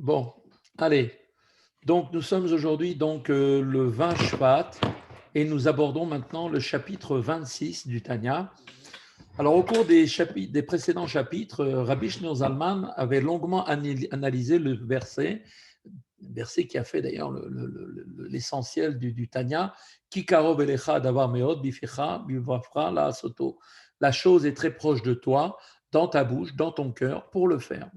Bon, allez. Donc, nous sommes aujourd'hui le 20 Shvat et nous abordons maintenant le chapitre 26 du Tanya. Alors, au cours des précédents chapitres, Rabbi Shneur Zalman avait longuement analysé le verset qui a fait d'ailleurs l'essentiel du Tanya. Ki karov elecha davar meod bifecha bivafra la soto. La chose est très proche de toi, dans ta bouche, dans ton cœur, pour le faire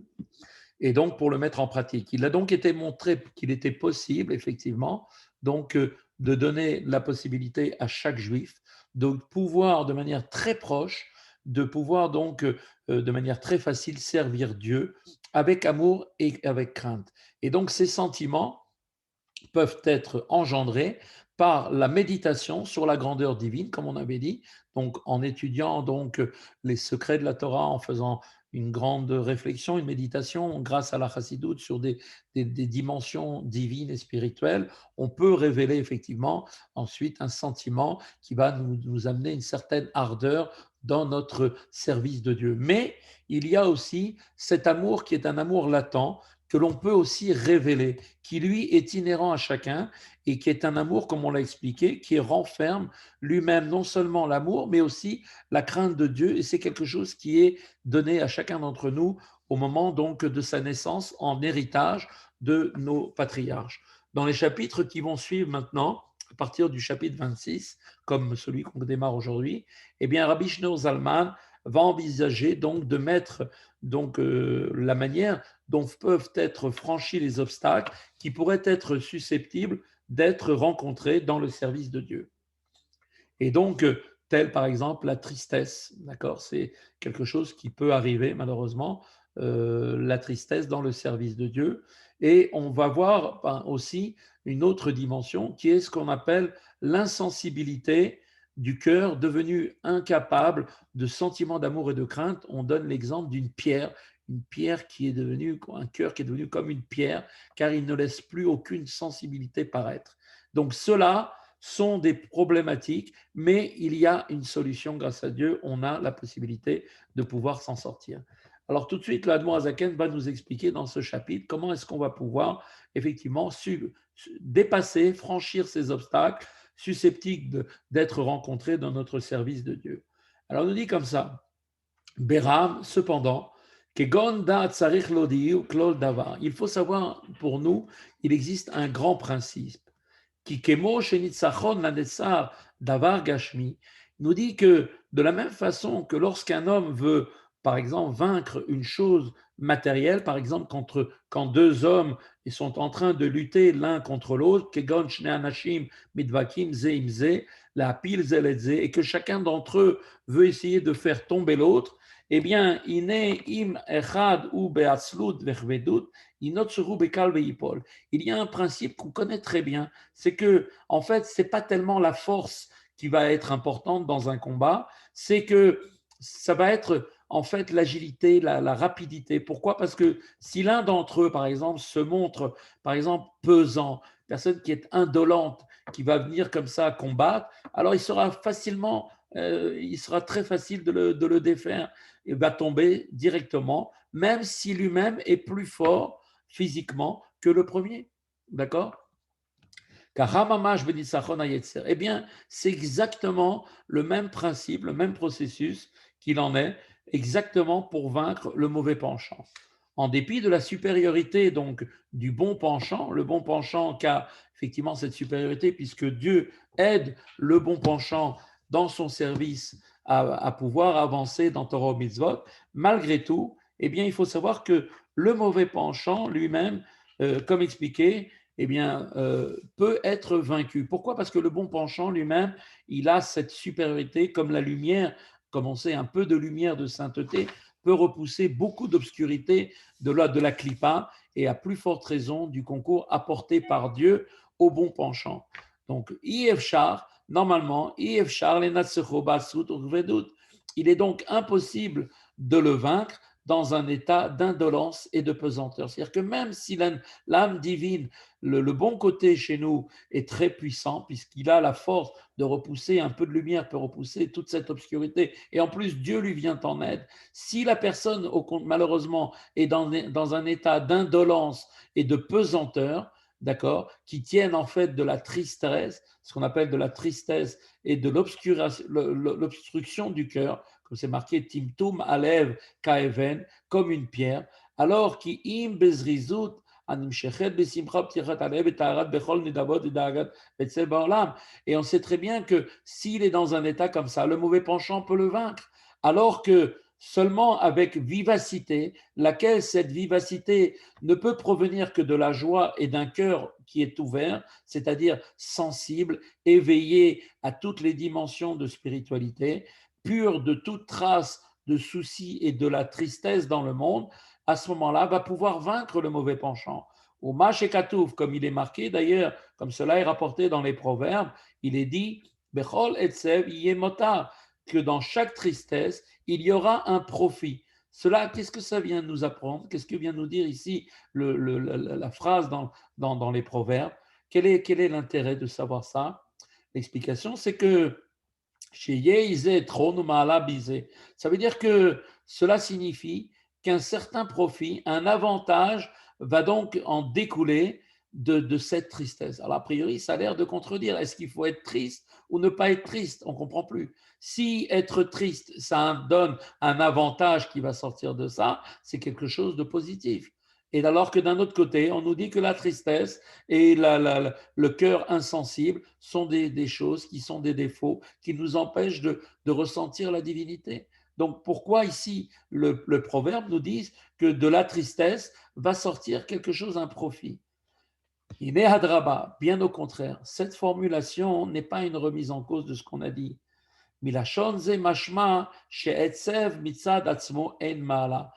et donc pour le mettre en pratique. Il a donc été montré qu'il était possible, effectivement, de donner la possibilité à chaque juif de pouvoir de manière très proche, de pouvoir de manière très facile servir Dieu avec amour et avec crainte. Et donc ces sentiments peuvent être engendrés par la méditation sur la grandeur divine, comme on avait dit, donc en étudiant les secrets de la Torah, en faisant une grande réflexion, une méditation grâce à la chassidoute sur des dimensions divines et spirituelles, on peut révéler effectivement ensuite un sentiment qui va nous amener une certaine ardeur dans notre service de Dieu. Mais il y a aussi cet amour qui est un amour latent, que l'on peut aussi révéler, qui lui est inhérent à chacun et qui est un amour, comme on l'a expliqué, qui renferme lui-même non seulement l'amour, mais aussi la crainte de Dieu. Et c'est quelque chose qui est donné à chacun d'entre nous au moment donc de sa naissance en héritage de nos patriarches. Dans les chapitres qui vont suivre maintenant, à partir du chapitre 26, comme celui qu'on démarre aujourd'hui, eh bien Rabbi Shneur Zalman va envisager donc de mettre la manière dont peuvent être franchis les obstacles qui pourraient être susceptibles d'être rencontrés dans le service de Dieu. Et donc, tel par exemple la tristesse, d'accord, c'est quelque chose qui peut arriver malheureusement, la tristesse dans le service de Dieu. Et on va voir aussi une autre dimension qui est ce qu'on appelle l'insensibilité du cœur devenu incapable de sentiments d'amour et de crainte. On donne l'exemple d'une pierre, une pierre qui est devenue, un cœur qui est devenu comme une pierre, car il ne laisse plus aucune sensibilité paraître. Donc cela sont des problématiques, mais il y a une solution grâce à Dieu. On a la possibilité de pouvoir s'en sortir. Alors tout de suite, l'Admor Azaken va nous expliquer dans ce chapitre comment est-ce qu'on va pouvoir effectivement dépasser, franchir ces obstacles susceptibles d'être rencontrés dans notre service de Dieu. Alors on nous dit comme ça, Beram, cependant, il faut savoir pour nous, il existe un grand principe qui davar gashmi, nous dit que de la même façon que lorsqu'un homme veut, par exemple, vaincre une chose matérielle, par exemple, quand deux hommes sont en train de lutter l'un contre l'autre, kegon shne anashim midvakim ze im ze, la pile zeletze, et que chacun d'entre eux veut essayer de faire tomber l'autre, eh bien, ine im echad ou beatzlut vechvedut, inotsuru bekal veipol. Il y a un principe qu'on connaît très bien, c'est que, en fait, c'est pas tellement la force qui va être importante dans un combat, c'est que ça va être en fait l'agilité, la rapidité. Pourquoi? Parce que si l'un d'entre eux, par exemple, se montre, par exemple, pesant, personne qui est indolente, qui va venir comme ça combattre, alors il sera très facile de le défaire et va tomber directement, même si lui-même est plus fort physiquement que le premier. D'accord? Eh bien, c'est exactement le même principe, le même processus qu'il en est exactement pour vaincre le mauvais penchant. En dépit de la supériorité donc du bon penchant, le bon penchant qui a effectivement cette supériorité puisque Dieu aide le bon penchant dans son service à pouvoir avancer dans Torah Mitzvot, malgré tout, eh bien, il faut savoir que le mauvais penchant lui-même, comme expliqué, peut être vaincu. Pourquoi? Parce que le bon penchant lui-même, il a cette supériorité, comme la lumière, comme on sait, un peu de lumière de sainteté peut repousser beaucoup d'obscurité de la clipa et à plus forte raison du concours apporté par Dieu au bon penchant. Donc, Ifchar, normalement, Ifchar, il est donc impossible de le vaincre dans un état d'indolence et de pesanteur. C'est-à-dire que même si l'âme divine, le bon côté chez nous est très puissant, puisqu'il a la force de repousser un peu de lumière, peut repousser toute cette obscurité, et en plus Dieu lui vient en aide, si la personne, malheureusement, est dans un état d'indolence et de pesanteur, d'accord, qui tiennent en fait de la tristesse, ce qu'on appelle de la tristesse et de l'obstruction du cœur, comme c'est marqué Timtum Alev Kaeven, comme une pierre, alors qui im bezrizut et on sait très bien que s'il est dans un état comme ça, le mauvais penchant peut le vaincre, alors que seulement avec vivacité, laquelle cette vivacité ne peut provenir que de la joie et d'un cœur qui est ouvert, c'est-à-dire sensible, éveillé à toutes les dimensions de spiritualité, pur de toute trace de soucis et de la tristesse dans le monde, à ce moment-là, va pouvoir vaincre le mauvais penchant. Ou Mashekatouf, comme il est marqué d'ailleurs, comme cela est rapporté dans les Proverbes, il est dit Bechol etsev yemota, que dans chaque tristesse, il y aura un profit. Cela, qu'est-ce que ça vient nous apprendre? Qu'est-ce que vient nous dire ici la phrase dans les Proverbes? Quel est l'intérêt de savoir ça? L'explication, c'est que ça veut dire que cela signifie qu'un certain profit, un avantage va donc en découler de cette tristesse. Alors, a priori, ça a l'air de contredire. Est-ce qu'il faut être triste ou ne pas être triste? On ne comprend plus. Si être triste, ça donne un avantage qui va sortir de ça, c'est quelque chose de positif. Et alors que d'un autre côté, on nous dit que la tristesse et le cœur insensible sont des choses qui sont des défauts qui nous empêchent de ressentir la divinité. Donc pourquoi ici le proverbe nous dit que de la tristesse va sortir quelque chose, un profit? Il est hadraba, bien au contraire. Cette formulation n'est pas une remise en cause de ce qu'on a dit. Milachon ze mashma she'etzev mitzad atzmo en ma'ala.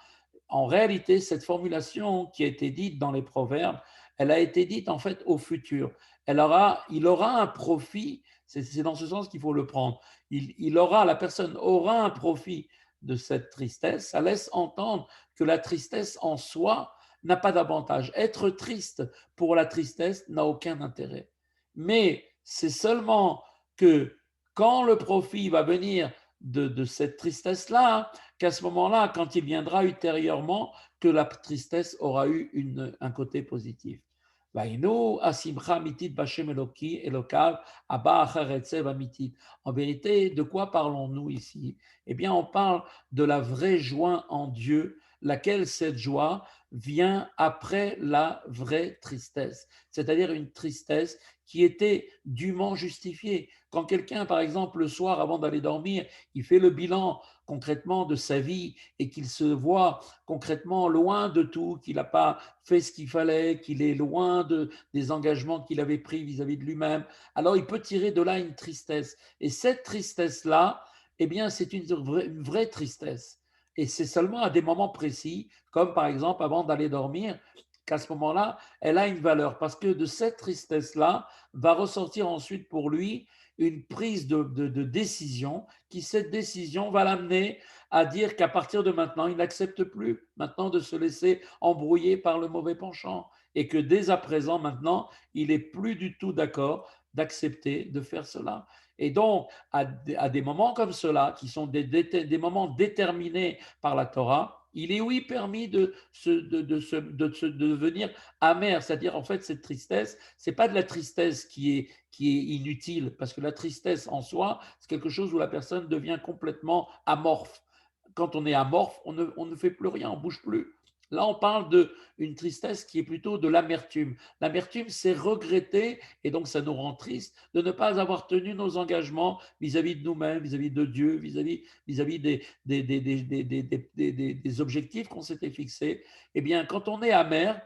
En réalité, cette formulation qui a été dite dans les proverbes, elle a été dite en fait au futur. Il aura un profit, c'est dans ce sens qu'il faut le prendre. La personne aura un profit de cette tristesse. Ça laisse entendre que la tristesse en soi n'a pas d'avantage. Être triste pour la tristesse n'a aucun intérêt. Mais c'est seulement que quand le profit va venir de cette tristesse-là, qu'à ce moment-là, quand il viendra ultérieurement, que la tristesse aura eu un côté positif. En vérité, de quoi parlons-nous ici? Eh bien, on parle de la vraie joie en Dieu, laquelle cette joie vient après la vraie tristesse, c'est-à-dire une tristesse qui était dûment justifiée. Quand quelqu'un, par exemple, le soir, avant d'aller dormir, il fait le bilan concrètement de sa vie et qu'il se voit concrètement loin de tout, qu'il n'a pas fait ce qu'il fallait, qu'il est loin des engagements qu'il avait pris vis-à-vis de lui-même, alors il peut tirer de là une tristesse. Et cette tristesse-là, eh bien, c'est une vraie tristesse. Et c'est seulement à des moments précis, comme par exemple avant d'aller dormir, qu'à ce moment-là, elle a une valeur. Parce que de cette tristesse-là va ressortir ensuite pour lui une prise de décision, qui cette décision va l'amener à dire qu'à partir de maintenant, il n'accepte plus maintenant de se laisser embrouiller par le mauvais penchant. Et que dès à présent, maintenant, il est plus du tout d'accord d'accepter de faire cela. Et donc, à des moments comme cela, qui sont des moments déterminés par la Torah, il est oui permis de devenir amer, c'est-à-dire en fait cette tristesse, c'est pas de la tristesse qui est inutile, parce que la tristesse en soi, c'est quelque chose où la personne devient complètement amorphe. Quand on est amorphe, on ne fait plus rien, on bouge plus. Là, on parle d'une tristesse qui est plutôt de l'amertume. L'amertume, c'est regretter, et donc ça nous rend triste, de ne pas avoir tenu nos engagements vis-à-vis de nous-mêmes, vis-à-vis de Dieu, vis-à-vis des objectifs qu'on s'était fixés. Eh bien, quand on est amer,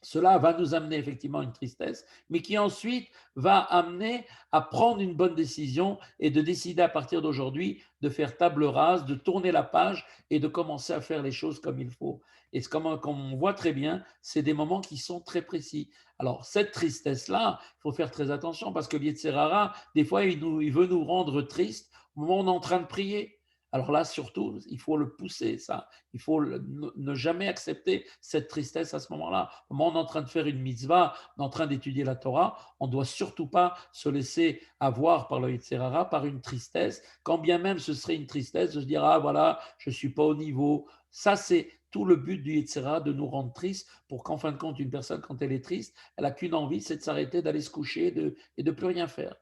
cela va nous amener effectivement une tristesse, mais qui ensuite va amener à prendre une bonne décision et de décider à partir d'aujourd'hui de faire table rase, de tourner la page et de commencer à faire les choses comme il faut. Et comme on voit très bien, c'est des moments qui sont très précis. Alors, cette tristesse-là, il faut faire très attention parce que l'Yetzer Hara, des fois, il veut nous rendre tristes au moment où on est en train de prier. Alors là, surtout, il faut le pousser, ça. Il faut ne jamais accepter cette tristesse à ce moment-là. Au moment où on est en train de faire une mitzvah, on est en train d'étudier la Torah, on ne doit surtout pas se laisser avoir par le Yetzer Hara, par une tristesse, quand bien même ce serait une tristesse de se dire, ah voilà, je ne suis pas au niveau. Ça, c'est tout le but du Yetzer Hara, de nous rendre tristes, pour qu'en fin de compte, une personne, quand elle est triste, elle n'a qu'une envie, c'est de s'arrêter, d'aller se coucher et de plus rien faire.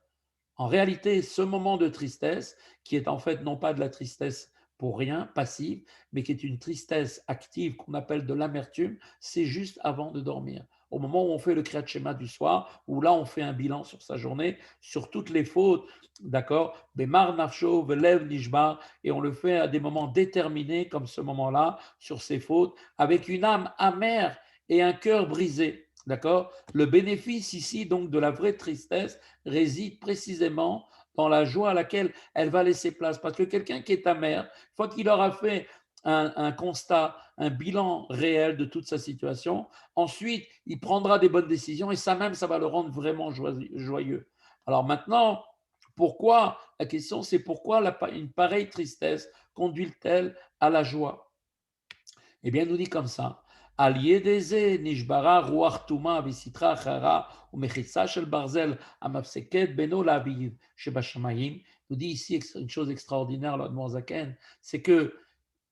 En réalité, ce moment de tristesse, qui est en fait non pas de la tristesse pour rien, passive, mais qui est une tristesse active qu'on appelle de l'amertume, c'est juste avant de dormir. Au moment où on fait le Kriyat Shema du soir, où là on fait un bilan sur sa journée, sur toutes les fautes, d'accord, Bemar Nafsho, Velev Nishbar, et on le fait à des moments déterminés, comme ce moment-là, sur ses fautes, avec une âme amère et un cœur brisé. D'accord. Le bénéfice ici, donc, de la vraie tristesse réside précisément dans la joie à laquelle elle va laisser place. Parce que quelqu'un qui est amer, une fois qu'il aura fait un constat, un bilan réel de toute sa situation, ensuite, il prendra des bonnes décisions et ça même, ça va le rendre vraiment joyeux. Alors maintenant, pourquoi, la question c'est pourquoi une pareille tristesse conduit-elle à la joie? Eh bien, il nous dit comme ça. Al yedeze nishbara ruach tuma visitra chara umechitza shel barzel amapseket beno laviv shebashamayim. Nous dit ici une chose extraordinaire, l'Admor Zaken, c'est que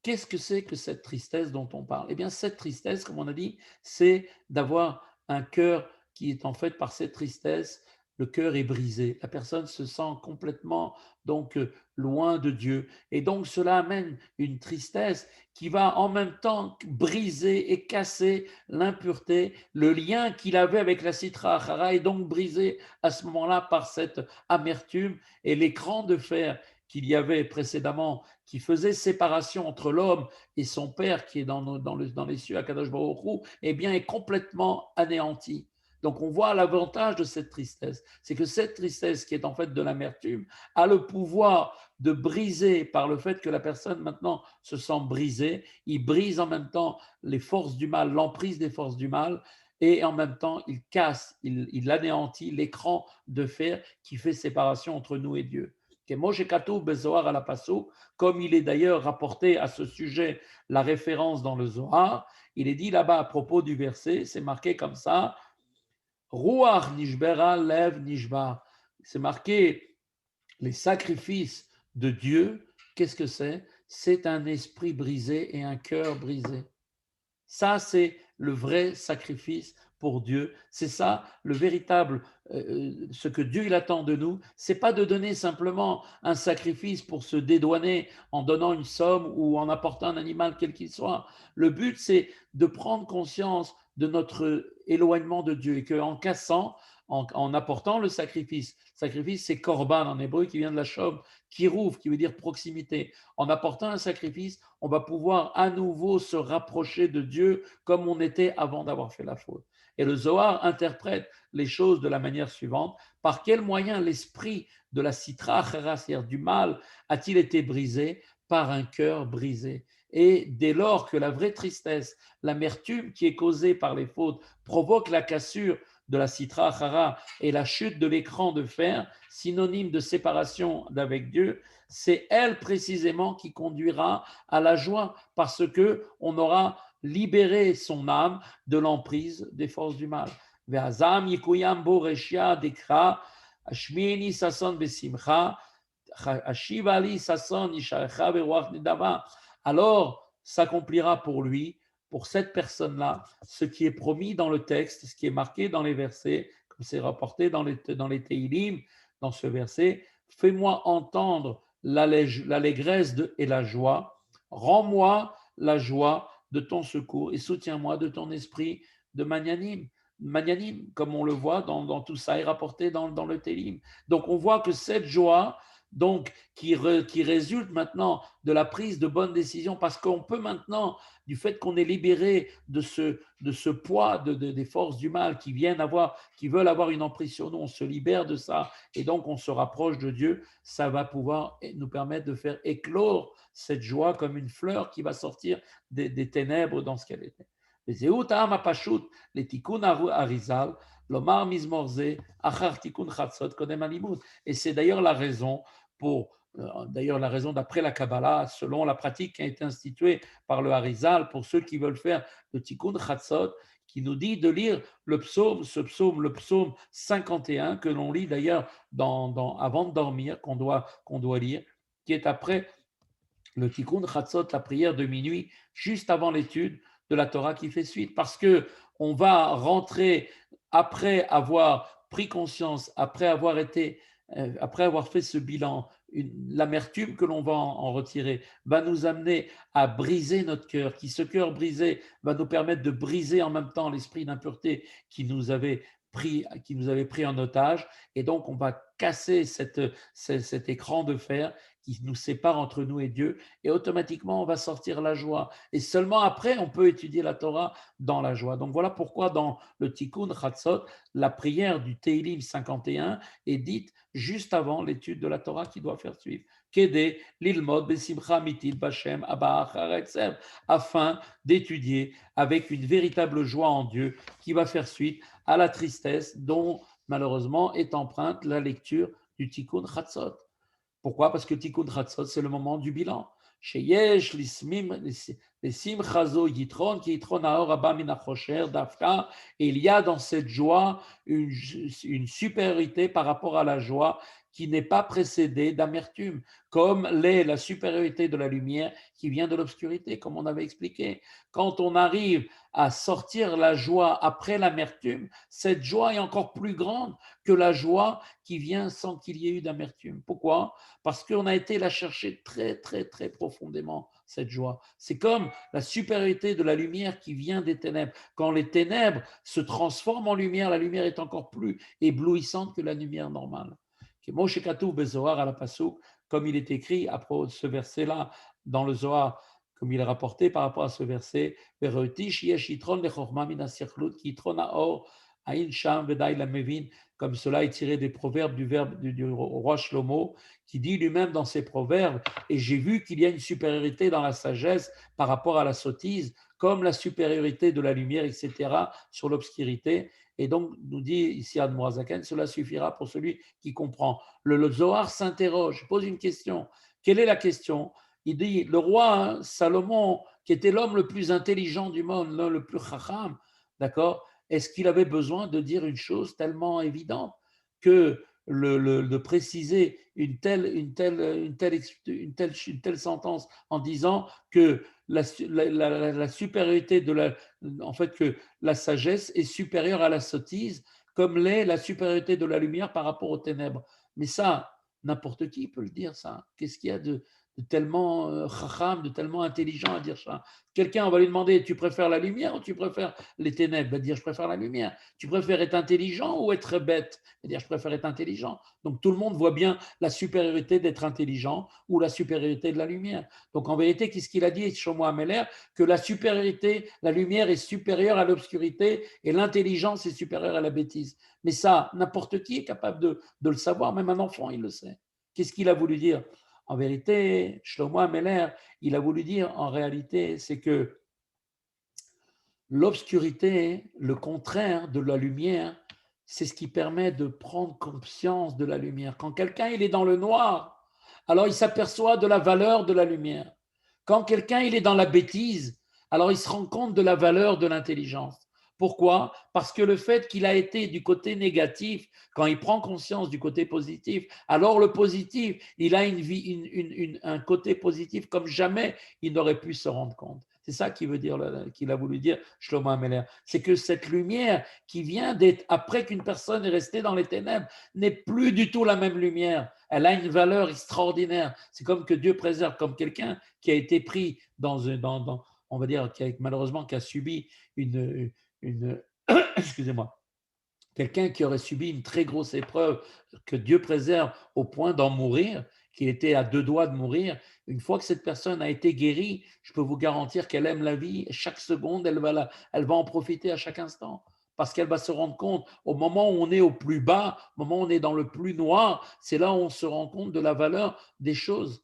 qu'est-ce que c'est que cette tristesse dont on parle? Eh bien, cette tristesse, comme on a dit, c'est d'avoir un cœur qui est en fait par cette tristesse, le cœur est brisé. La personne se sent complètement donc loin de Dieu. Et donc cela amène une tristesse qui va en même temps briser et casser l'impureté, le lien qu'il avait avec la Sitra Achara est donc brisé à ce moment-là par cette amertume et l'écran de fer qu'il y avait précédemment qui faisait séparation entre l'homme et son père qui est dans les cieux, à Kadosh Baruch Hu, eh bien, est complètement anéanti. Donc, on voit l'avantage de cette tristesse. C'est que cette tristesse, qui est en fait de l'amertume, a le pouvoir de briser par le fait que la personne maintenant se sent brisée. Il brise en même temps les forces du mal, l'emprise des forces du mal, et en même temps, il casse, il anéantit l'écran de fer qui fait séparation entre nous et Dieu. Comme il est d'ailleurs rapporté à ce sujet la référence dans le Zohar, il est dit là-bas à propos du verset, c'est marqué comme ça, Ruach nishbera lev nishba. C'est marqué les sacrifices de Dieu. Qu'est-ce que c'est? C'est un esprit brisé et un cœur brisé. Ça, c'est le vrai sacrifice pour Dieu. C'est ça, le véritable, ce que Dieu il attend de nous. C'est pas de donner simplement un sacrifice pour se dédouaner en donnant une somme ou en apportant un animal quel qu'il soit. Le but, c'est de prendre conscience de notre éloignement de Dieu et qu'en cassant, en apportant le sacrifice, sacrifice c'est korban en hébreu qui vient de la chauve, kirouv, qui veut dire proximité. En apportant un sacrifice, on va pouvoir à nouveau se rapprocher de Dieu comme on était avant d'avoir fait la faute. Et le Zohar interprète les choses de la manière suivante. Par quel moyen l'esprit de la citra, c'est-à-dire du mal, a-t-il été brisé? Par un cœur brisé. Et dès lors que la vraie tristesse, l'amertume qui est causée par les fautes, provoque la cassure de la citra achara et la chute de l'écran de fer, synonyme de séparation d'avec Dieu, c'est elle précisément qui conduira à la joie parce que on aura libéré son âme de l'emprise des forces du mal. Ve'azam yikuyam bo reshia dekra ashmieni sason besimcha ashivali sason isharecha beruach nedava. Alors s'accomplira pour lui, pour cette personne-là, ce qui est promis dans le texte, ce qui est marqué dans les versets, comme c'est rapporté dans les Teilim, dans ce verset, fais-moi entendre l'allégresse et la joie, rends-moi la joie de ton secours et soutiens-moi de ton esprit de magnanime. Magnanime, comme on le voit dans tout ça, est rapporté dans le Télim. Donc on voit que cette joie, donc, qui résulte maintenant de la prise de bonnes décisions, parce qu'on peut maintenant, du fait qu'on est libéré de ce poids des forces du mal qui veulent avoir une emprise sur nous, on se libère de ça, et donc on se rapproche de Dieu, ça va pouvoir nous permettre de faire éclore cette joie comme une fleur qui va sortir des ténèbres dans ce qu'elle était. Et c'est d'ailleurs la raison pour D'ailleurs, la raison d'après la Kabbalah, selon la pratique qui a été instituée par le Harizal, pour ceux qui veulent faire le Tikkun Chatzot, qui nous dit de lire le psaume 51, que l'on lit d'ailleurs avant de dormir, qu'on doit lire, qui est après le Tikkun Chatzot, la prière de minuit, juste avant l'étude de la Torah qui fait suite. Parce que on va rentrer après avoir pris conscience, après avoir fait ce bilan, l'amertume que l'on va en retirer va nous amener à briser notre cœur, ce cœur brisé va nous permettre de briser en même temps l'esprit d'impureté qui nous avait pris en otage. Et donc, on va casser cet écran de fer qui nous sépare entre nous et Dieu, et automatiquement, on va sortir la joie. Et seulement après, on peut étudier la Torah dans la joie. Donc voilà pourquoi dans le Tikkun Chatzot, la prière du Teilim 51 est dite juste avant l'étude de la Torah qui doit faire suivre. Kede lilmod besimcha mitit bashem abba acharetzev, afin d'étudier avec une véritable joie en Dieu qui va faire suite à la tristesse dont malheureusement est empreinte la lecture du Tikkun Chatzot. Pourquoi? Parce que Tikkun Chatzot, c'est le moment du bilan. Sheyesh lisim chazo yitron ki yitron haor haba min hachosher dafka. Et il y a dans cette joie une supériorité par rapport à la joie qui n'est pas précédée d'amertume, comme l'est la supériorité de la lumière qui vient de l'obscurité, comme on avait expliqué. Quand on arrive à sortir la joie après l'amertume, cette joie est encore plus grande que la joie qui vient sans qu'il y ait eu d'amertume. Pourquoi? Parce qu'on a été la chercher très, très, très profondément, cette joie. C'est comme la supériorité de la lumière qui vient des ténèbres. Quand les ténèbres se transforment en lumière, la lumière est encore plus éblouissante que la lumière normale. Moshe Katoub Bezohar à la Passouk, comme il est écrit à propos de ce verset-là dans le Zohar, comme il est rapporté par rapport à ce verset, comme cela est tiré des proverbes du roi Shlomo, qui dit lui-même dans ses proverbes, et j'ai vu qu'il y a une supériorité dans la sagesse par rapport à la sottise, comme la supériorité de la lumière, etc., sur l'obscurité. Et donc, nous dit ici Admorazaken, cela suffira pour celui qui comprend. Le Zohar s'interroge, pose une question. Quelle est la question? Il dit, le roi Salomon, qui était l'homme le plus intelligent du monde, l'homme le plus chacham, d'accord? Est-ce qu'il avait besoin de dire une chose tellement évidente que de préciser une telle sentence en disant que la supériorité en fait, que la sagesse est supérieure à la sottise, comme l'est la supériorité de la lumière par rapport aux ténèbres. Mais ça, n'importe qui peut le dire, ça. Qu'est-ce qu'il y a de tellement chacham, de tellement intelligent à dire ça? Quelqu'un, on va lui demander, tu préfères la lumière ou tu préfères les ténèbres? Il va dire, je préfère la lumière. Tu préfères être intelligent ou être bête? Il va dire, je préfère être intelligent. Donc tout le monde voit bien la supériorité d'être intelligent ou la supériorité de la lumière. Donc en vérité, qu'est-ce qu'il a dit, Shlomo Ameler? Que la supériorité, la lumière est supérieure à l'obscurité et l'intelligence est supérieure à la bêtise. Mais ça, n'importe qui est capable de le savoir, même un enfant, il le sait. Qu'est-ce qu'il a voulu dire? En vérité, Shlomo Ameler, il a voulu dire en réalité, c'est que l'obscurité, le contraire de la lumière, c'est ce qui permet de prendre conscience de la lumière. Quand quelqu'un il est dans le noir, alors il s'aperçoit de la valeur de la lumière. Quand quelqu'un il est dans la bêtise, alors il se rend compte de la valeur de l'intelligence. Pourquoi? Parce que le fait qu'il a été du côté négatif, quand il prend conscience du côté positif, alors le positif, il a un côté positif comme jamais il n'aurait pu se rendre compte. C'est ça qu'il a voulu dire Shlomo Ameler. C'est que cette lumière qui vient d'être, après qu'une personne est restée dans les ténèbres, n'est plus du tout la même lumière. Elle a une valeur extraordinaire. C'est comme que Dieu préserve, comme quelqu'un qui a été pris on va dire, malheureusement, qui a subi une excusez-moi, quelqu'un qui aurait subi une très grosse épreuve, que Dieu préserve au point d'en mourir, qu'il était à deux doigts de mourir, une fois que cette personne a été guérie, je peux vous garantir qu'elle aime la vie. Chaque seconde, elle va en profiter à chaque instant. Parce qu'elle va se rendre compte, au moment où on est au plus bas, au moment où on est dans le plus noir, c'est là où on se rend compte de la valeur des choses.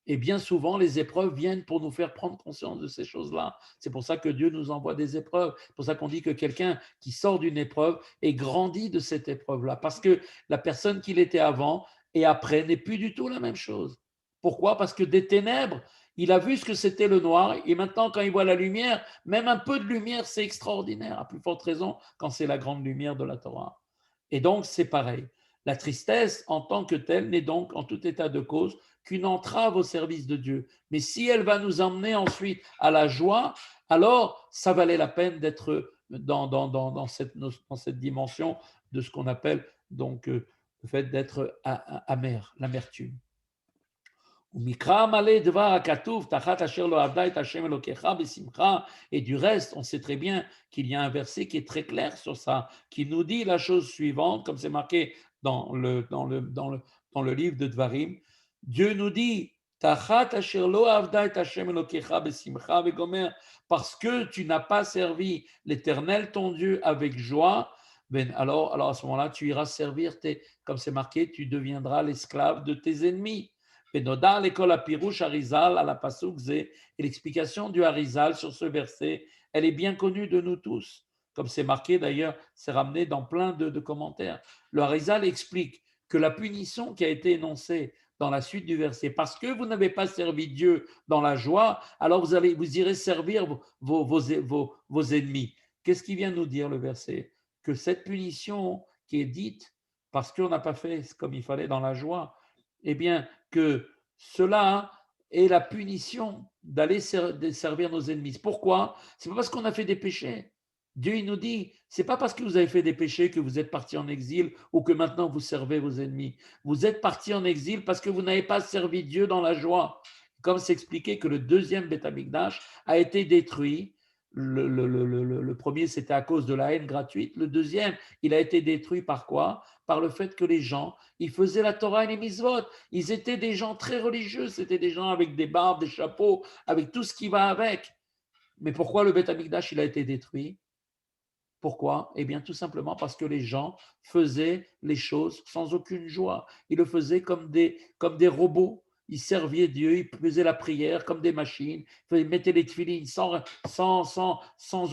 Et bien souvent, les épreuves viennent pour nous faire prendre conscience de ces choses-là. C'est pour ça que Dieu nous envoie des épreuves. C'est pour ça qu'on dit que quelqu'un qui sort d'une épreuve est grandi de cette épreuve-là. Parce que la personne qu'il était avant et après n'est plus du tout la même chose. Pourquoi? Parce que des ténèbres, il a vu ce que c'était le noir, et maintenant, quand il voit la lumière, même un peu de lumière, c'est extraordinaire, à plus forte raison quand c'est la grande lumière de la Torah. Et donc, c'est pareil. La tristesse, en tant que telle, n'est donc, en tout état de cause, qu'une entrave au service de Dieu. Mais si elle va nous emmener ensuite à la joie, alors ça valait la peine d'être dans cette dimension de ce qu'on appelle donc le fait d'être amer, l'amertume. Et du reste, on sait très bien qu'il y a un verset qui est très clair sur ça, qui nous dit la chose suivante, comme c'est marqué dans le livre de Dvarim. Dieu nous dit, parce que tu n'as pas servi l'Éternel, ton Dieu, avec joie, ben alors à ce moment-là, tu iras servir, comme c'est marqué, tu deviendras l'esclave de tes ennemis. Et l'explication du Harizal sur ce verset, elle est bien connue de nous tous. Comme c'est marqué d'ailleurs, c'est ramené dans plein de commentaires. Le Harizal explique que la punition qui a été énoncée dans la suite du verset, parce que vous n'avez pas servi Dieu dans la joie, alors vous irez servir vos ennemis. Qu'est-ce qui vient nous dire le verset? Que cette punition qui est dite parce qu'on n'a pas fait comme il fallait dans la joie, eh bien, que cela est la punition d'aller servir nos ennemis. Pourquoi? C'est pas parce qu'on a fait des péchés. Dieu il nous dit, c'est pas parce que vous avez fait des péchés que vous êtes parti en exil ou que maintenant vous servez vos ennemis. Vous êtes parti en exil parce que vous n'avez pas servi Dieu dans la joie. Comme c'est expliqué que le deuxième Beth Amikdash a été détruit. Le premier, c'était à cause de la haine gratuite. Le deuxième, il a été détruit par quoi? Par le fait que les gens, ils faisaient la Torah et les mitzvot. Ils étaient des gens très religieux. C'était des gens avec des barbes, des chapeaux, avec tout ce qui va avec. Mais pourquoi le Beth Amikdash, il a été détruit? Pourquoi? Eh bien, tout simplement parce que les gens faisaient les choses sans aucune joie. Ils le faisaient comme des robots. Ils serviaient Dieu, ils faisaient la prière comme des machines, ils mettaient les tefilines sans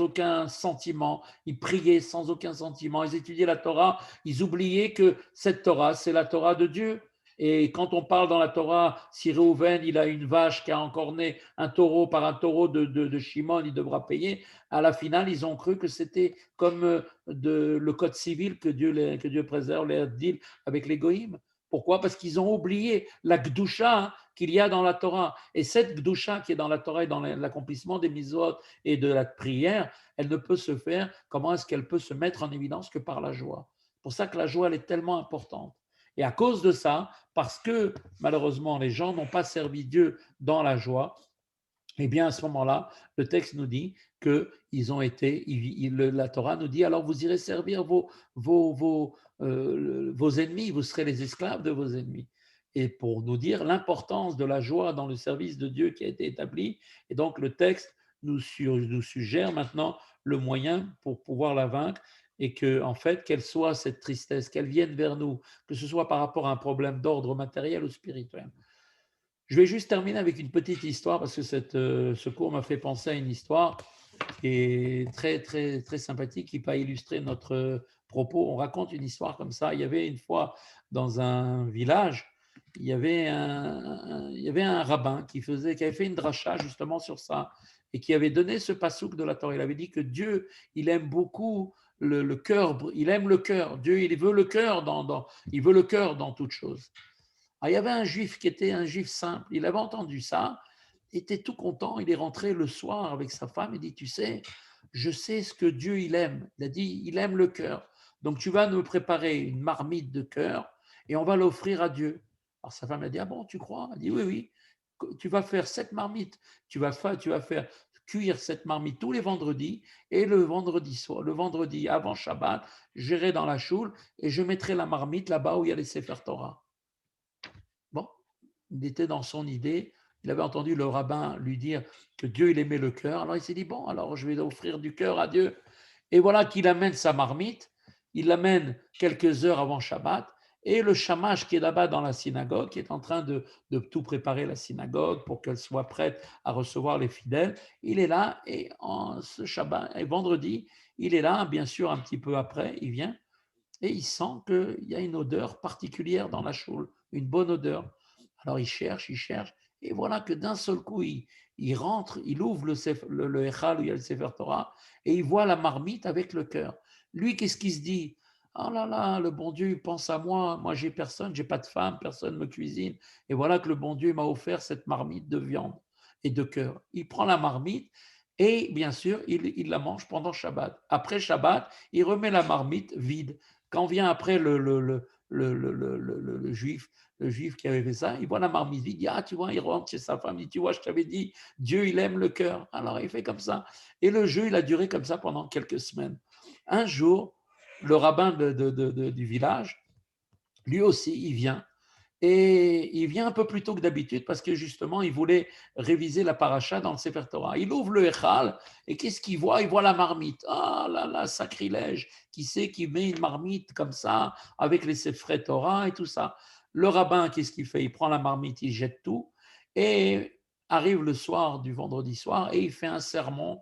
aucun sentiment, ils priaient sans aucun sentiment, ils étudiaient la Torah, ils oubliaient que cette Torah, c'est la Torah de Dieu. Et quand on parle dans la Torah, si Réhouven, il a une vache qui a encore né un taureau par un taureau de Shimon, il devra payer. À la finale, ils ont cru que c'était comme le code civil que Dieu préserve, les deals avec les goïms. Pourquoi? Parce qu'ils ont oublié la gdusha qu'il y a dans la Torah. Et cette gdusha qui est dans la Torah et dans l'accomplissement des mitzvot et de la prière, elle ne peut se faire, comment est-ce qu'elle peut se mettre en évidence que par la joie? C'est pour ça que la joie, elle est tellement importante. Et à cause de ça, parce que malheureusement les gens n'ont pas servi Dieu dans la joie, eh bien à ce moment-là, le texte nous dit qu'ils ont été, la Torah nous dit, alors vous irez servir vos ennemis, vous serez les esclaves de vos ennemis. Et pour nous dire l'importance de la joie dans le service de Dieu qui a été établi, et donc le texte nous suggère maintenant le moyen pour pouvoir la vaincre, et que, en fait, qu'elle soit cette tristesse, qu'elle vienne vers nous, que ce soit par rapport à un problème d'ordre matériel ou spirituel. Je vais juste terminer avec une petite histoire parce que ce cours m'a fait penser à une histoire qui est très, très, très sympathique, qui va illustrer notre propos. On raconte une histoire comme ça. Il y avait une fois dans un village, il y avait un rabbin qui avait fait une dracha justement sur ça et qui avait donné ce passouk de la Torah. Il avait dit que Dieu, il aime beaucoup le cœur, il aime le cœur. Dieu, il veut le cœur il veut le cœur dans toute chose. Alors, il y avait un juif qui était un juif simple. Il avait entendu ça, il était tout content. Il est rentré le soir avec sa femme et dit, tu sais, je sais ce que Dieu il aime. Il a dit, il aime le cœur. Donc tu vas nous préparer une marmite de cœur et on va l'offrir à Dieu. Alors sa femme a dit, ah bon, tu crois? Elle dit, oui, oui. Tu vas faire cette marmite. Tu vas faire cuire cette marmite tous les vendredis et le vendredi soir, le vendredi avant Shabbat, j'irai dans la choule et je mettrai la marmite là-bas où il y a les Sefer Torah. Bon, il était dans son idée. Il avait entendu le rabbin lui dire que Dieu, il aimait le cœur. Alors il s'est dit, bon, alors je vais offrir du cœur à Dieu. Et voilà qu'il amène sa marmite. Il l'amène quelques heures avant Shabbat. Et le shamash qui est là-bas dans la synagogue, qui est en train de tout préparer la synagogue pour qu'elle soit prête à recevoir les fidèles, il est là et en ce Shabbat, et vendredi, il est là, bien sûr, un petit peu après, il vient et il sent qu'il y a une odeur particulière dans la choule, une bonne odeur. Alors il cherche, et voilà que d'un seul coup, il rentre, il ouvre le Echal où il y a le Sefer Torah, et il voit la marmite avec le cœur. Lui, qu'est-ce qu'il se dit? Oh là là, le bon Dieu il pense à moi j'ai personne, j'ai pas de femme, personne me cuisine, et voilà que le bon Dieu m'a offert cette marmite de viande et de cœur. Il prend la marmite, et bien sûr, il la mange pendant Shabbat. Après Shabbat, il remet la marmite vide. Quand vient après le juif, le juif qui avait fait ça, il voit la marmite vide, il dit, ah, tu vois, il rentre chez sa femme, il dit, tu vois, je t'avais dit, Dieu, il aime le cœur. Alors, il fait comme ça. Et le jeu, il a duré comme ça pendant quelques semaines. Un jour, le rabbin du village, lui aussi, il vient. Et il vient un peu plus tôt que d'habitude parce que justement, il voulait réviser la paracha dans le Sefer Torah. Il ouvre le Echal et qu'est-ce qu'il voit? Il voit la marmite. Ah là là, sacrilège. Qui c'est qui met une marmite comme ça avec les Sefer Torah et tout ça? Le rabbin, qu'est-ce qu'il fait? Il prend la marmite, il jette tout et arrive le soir du vendredi soir et il fait un sermon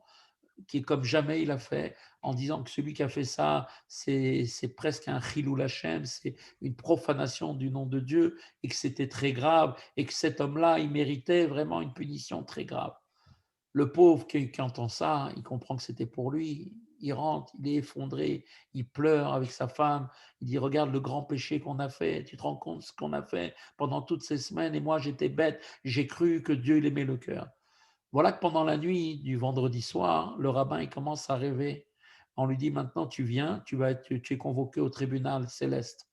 qui est comme jamais il a fait, en disant que celui qui a fait ça, c'est presque un chilou Hashem, c'est une profanation du nom de Dieu, et que c'était très grave, et que cet homme-là, il méritait vraiment une punition très grave. Le pauvre qui entend ça, il comprend que c'était pour lui. Il rentre, il est effondré, il pleure avec sa femme. Il dit, regarde le grand péché qu'on a fait. Tu te rends compte ce qu'on a fait pendant toutes ces semaines. Et moi, j'étais bête. J'ai cru que Dieu il aimait le cœur. Voilà que pendant la nuit du vendredi soir, le rabbin il commence à rêver. On lui dit maintenant tu viens, tu es convoqué au tribunal céleste.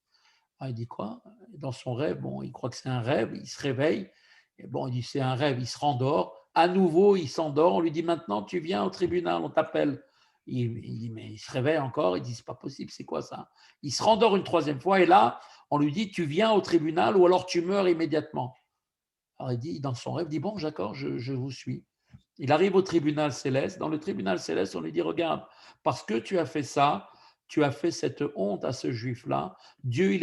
Ah, il dit quoi? Dans son rêve, bon, il croit que c'est un rêve, il se réveille. Et bon, il dit c'est un rêve, il se rendort. À nouveau, il s'endort. On lui dit maintenant tu viens au tribunal, on t'appelle. Il dit mais il se réveille encore. Il dit c'est pas possible, c'est quoi ça? Il se rendort une troisième fois et là, on lui dit tu viens au tribunal ou alors tu meurs immédiatement. Alors il dit dans son rêve, il dit bon, d'accord, je vous suis. Il arrive au tribunal céleste. Dans le tribunal céleste, on lui dit, regarde, parce que tu as fait ça, tu as fait cette honte à ce juif-là. Dieu,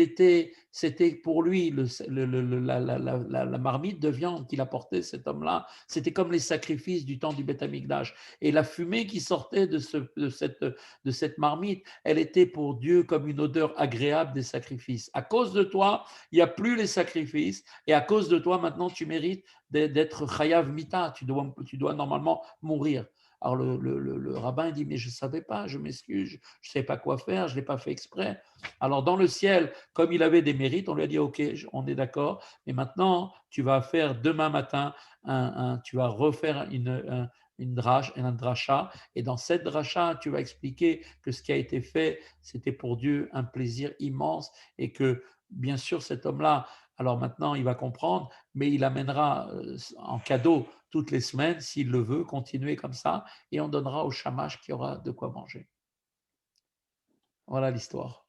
c'était pour lui la marmite de viande qu'il apportait, cet homme-là. C'était comme les sacrifices du temps du Beth Amikdash. Et la fumée qui sortait de cette marmite, elle était pour Dieu comme une odeur agréable des sacrifices. À cause de toi, il n'y a plus les sacrifices. Et à cause de toi, maintenant, tu mérites d'être chayav mita, tu dois normalement mourir. Alors le rabbin dit, mais je ne savais pas, je m'excuse, je ne savais pas quoi faire, je ne l'ai pas fait exprès. Alors dans le ciel, comme il avait des mérites, on lui a dit, ok, on est d'accord, mais maintenant, tu vas faire demain matin, tu vas refaire une dracha, et dans cette dracha, tu vas expliquer que ce qui a été fait, c'était pour Dieu un plaisir immense, et que bien sûr, cet homme-là, alors maintenant, il va comprendre, mais il amènera en cadeau toutes les semaines, s'il le veut, continuer comme ça, et on donnera au chamash qui aura de quoi manger. Voilà l'histoire.